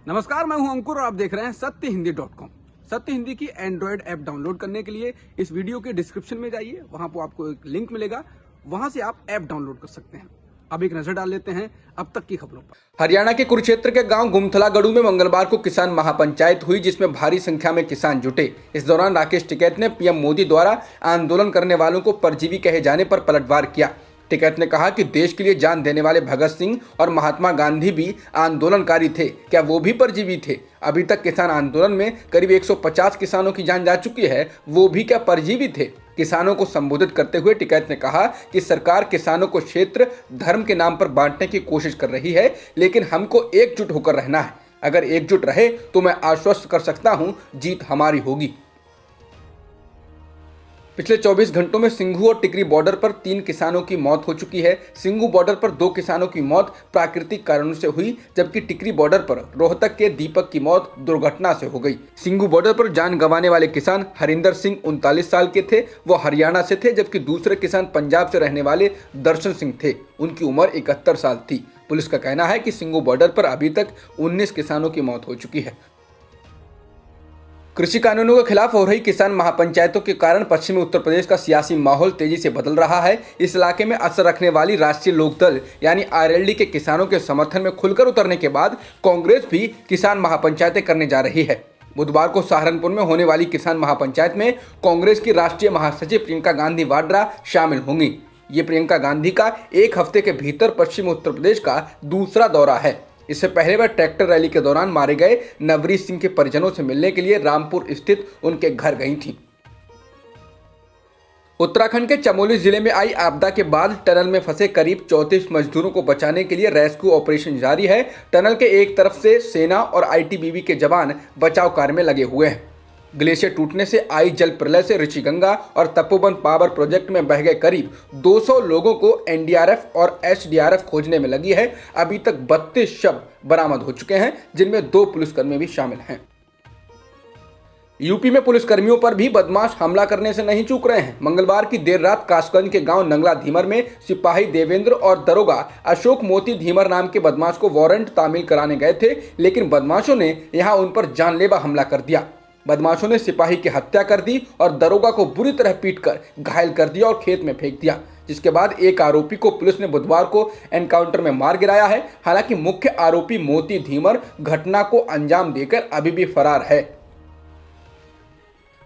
नमस्कार, मैं हूं अंकुर और आप देख रहे हैं सत्यहिंदी.com। सत्य हिंदी की एंड्रॉयड ऐप डाउनलोड करने के लिए इस वीडियो के डिस्क्रिप्शन में जाइए, वहां पर आपको एक लिंक मिलेगा, वहां से आप ऐप डाउनलोड कर सकते हैं। अब एक नजर डाल लेते हैं अब तक की खबरों पर। हरियाणा के कुरुक्षेत्र के गांव गुमथला गड़ू में मंगलवार को किसान महापंचायत हुई, जिसमें भारी संख्या में किसान जुटे। इस दौरान राकेश टिकैत ने पीएम मोदी द्वारा आंदोलन करने वालों को परजीवी कहे जाने पर पलटवार किया। टिकैत ने कहा कि देश के लिए जान देने वाले भगत सिंह और महात्मा गांधी भी आंदोलनकारी थे, क्या वो भी परजीवी थे? अभी तक किसान आंदोलन में करीब 150 किसानों की जान जा चुकी है, वो भी क्या परजीवी थे? किसानों को संबोधित करते हुए टिकैत ने कहा कि सरकार किसानों को क्षेत्र धर्म के नाम पर बांटने की कोशिश कर रही है, लेकिन हमको एकजुट होकर रहना है। अगर एकजुट रहे तो मैं आश्वस्त कर सकता हूं, जीत हमारी होगी। पिछले 24 घंटों में सिंघू और टिकरी बॉर्डर पर 3 किसानों की मौत हो चुकी है। सिंघू बॉर्डर पर 2 किसानों की मौत प्राकृतिक कारणों से हुई, जबकि टिकरी बॉर्डर पर रोहतक के दीपक की मौत दुर्घटना से हो गई। सिंघू बॉर्डर पर जान गंवाने वाले किसान हरिंदर सिंह 39 साल के थे, वो हरियाणा से थे, जबकि दूसरे किसान पंजाब से रहने वाले दर्शन सिंह थे, उनकी उम्र 71 साल थी। पुलिस का कहना है कि सिंघू बॉर्डर पर अभी तक 19 किसानों की मौत हो चुकी है। कृषि कानूनों के खिलाफ हो रही किसान महापंचायतों के कारण पश्चिमी उत्तर प्रदेश का सियासी माहौल तेजी से बदल रहा है। इस इलाके में असर रखने वाली राष्ट्रीय लोकदल यानी आरएलडी के किसानों के समर्थन में खुलकर उतरने के बाद कांग्रेस भी किसान महापंचायतें करने जा रही है। बुधवार को सहारनपुर में होने वाली किसान महापंचायत में कांग्रेस की राष्ट्रीय महासचिव प्रियंका गांधी वाड्रा शामिल होंगी। ये प्रियंका गांधी का एक हफ्ते के भीतर पश्चिमी उत्तर प्रदेश का दूसरा दौरा है। इससे पहले वह ट्रैक्टर रैली के दौरान मारे गए नवरीत सिंह के परिजनों से मिलने के लिए रामपुर स्थित उनके घर गई थीं। उत्तराखंड के चमोली जिले में आई आपदा के बाद टनल में फंसे करीब 34 मजदूरों को बचाने के लिए रेस्क्यू ऑपरेशन जारी है। टनल के एक तरफ से सेना और आईटीबीपी के जवान बचाव कार्य में लगे हुए हैं। ग्लेशियर टूटने से आई जल प्रलय से ऋषिगंगा और तपोवन पावर प्रोजेक्ट में बह गए करीब 200 लोगों को एनडीआरएफ और एसडीआरएफ खोजने में लगी है। अभी तक 32 शव बरामद हो चुके हैं, जिनमें 2 पुलिसकर्मी भी शामिल हैं। यूपी में पुलिसकर्मियों पर भी बदमाश हमला करने से नहीं चूक रहे हैं। मंगलवार की देर रात कासगंज के गांव नंगला धीमर में सिपाही देवेंद्र और दरोगा अशोक मोती धीमर नाम के बदमाश को वारंट तामील कराने गए थे, लेकिन बदमाशों ने यहां उन पर जानलेवा हमला कर दिया। बदमाशों ने सिपाही की हत्या कर दी और दरोगा को बुरी तरह पीटकर घायल कर दिया और खेत में फेंक दिया, जिसके बाद एक आरोपी को पुलिस ने बुधवार को एनकाउंटर में मार गिराया है। हालांकि मुख्य आरोपी मोती धीमर घटना को अंजाम देकर अभी भी फरार है।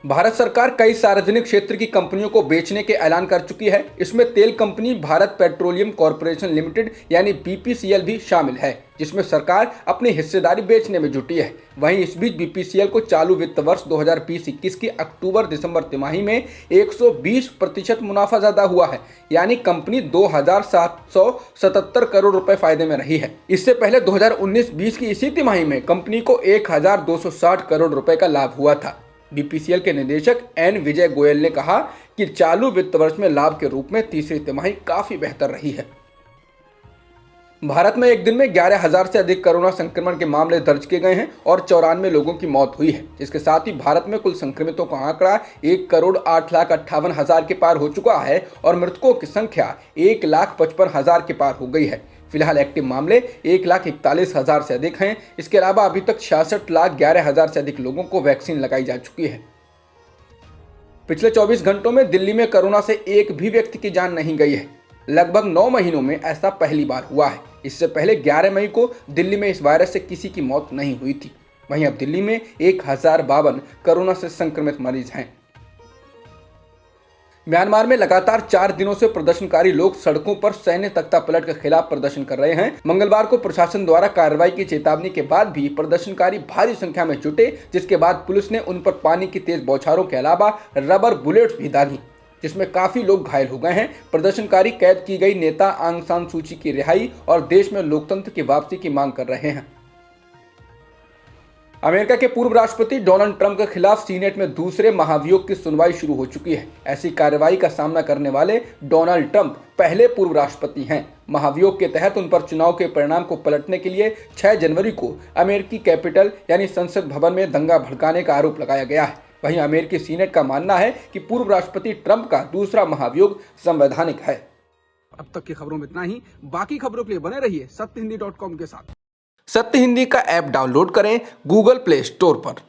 भारत सरकार कई सार्वजनिक क्षेत्र की कंपनियों को बेचने के ऐलान कर चुकी है। इसमें तेल company Bharat petroleum corporation limited यानी बीपीसीएल भी शामिल है, जिसमें सरकार अपनी हिस्सेदारी बेचने में जुटी है। वहीं इस बीच बीपीसीएल को चालू वित्त वर्ष 2020-21 की अक्टूबर-दिसंबर तिमाही में 120% मुनाफा ज्यादा हुआ है, यानी कंपनी 2,777 करोड़ रुपए फायदे में रही है। इससे पहले 2019-20 की इसी तिमाही में कंपनी को 1,260 करोड़ रुपए का लाभ हुआ था। बीपीसीएल के निदेशक एन विजय गोयल ने कहा कि चालू वित्त वर्ष में लाभ के रूप में तीसरी तिमाही काफी बेहतर रही है। भारत में एक दिन में 11,000 से अधिक कोरोना संक्रमण के मामले दर्ज किए गए हैं और 94 लोगों की मौत हुई है। इसके साथ ही भारत में कुल संक्रमितों का आंकड़ा 1,08,58,000 के पार हो चुका है और मृतकों की संख्या 1,55,000 के पार हो गई है। फिलहाल एक्टिव मामले 1,41,000 से अधिक हैं। इसके अलावा अभी तक 66,11,000 से अधिक लोगों को वैक्सीन लगाई जा चुकी है। पिछले 24 घंटों में दिल्ली में कोरोना से एक भी व्यक्ति की जान नहीं गई है। लगभग 9 महीनों में ऐसा पहली बार हुआ है। इससे पहले 11 मई को दिल्ली में इस वायरस से किसी की मौत नहीं हुई थी। वहीं अब दिल्ली में 1052 कोरोना से संक्रमित मरीज हैं। म्यांमार में लगातार 4 दिनों से प्रदर्शनकारी लोग सड़कों पर सैन्य तख्तापलट के खिलाफ प्रदर्शन कर रहे हैं। मंगलवार को प्रशासन द्वारा कार्रवाई की चेतावनी के बाद भी प्रदर्शनकारी भारी संख्या में जुटे, जिसके बाद पुलिस ने उन पर पानी की तेज बौछारों के अलावा रबर बुलेट्स भी दागी, जिसमें काफी लोग घायल हो गए हैं। प्रदर्शनकारी कैद की गई नेता आंग सान सूची की रिहाई और देश में लोकतंत्र की वापसी की मांग कर रहे हैं। अमेरिका के पूर्व राष्ट्रपति डोनाल्ड ट्रंप के खिलाफ सीनेट में दूसरे महाभियोग की सुनवाई शुरू हो चुकी है। ऐसी कार्रवाई का सामना करने वाले डोनाल्ड ट्रंप पहले पूर्व राष्ट्रपति हैं। महाभियोग के तहत उन पर चुनाव के परिणाम को पलटने के लिए 6 जनवरी को अमेरिकी कैपिटल यानी संसद भवन में दंगा भड़काने का आरोप लगाया गया है। वहीं अमेरिकी सीनेट का मानना है कि पूर्व राष्ट्रपति ट्रंप का दूसरा महाभियोग संवैधानिक है। अब तक की खबरों में इतना ही। बाकी खबरों के लिए बने रहिए सत्यहिंदी.com के साथ। सत्य हिंदी का ऐप डाउनलोड करें गूगल प्ले स्टोर पर।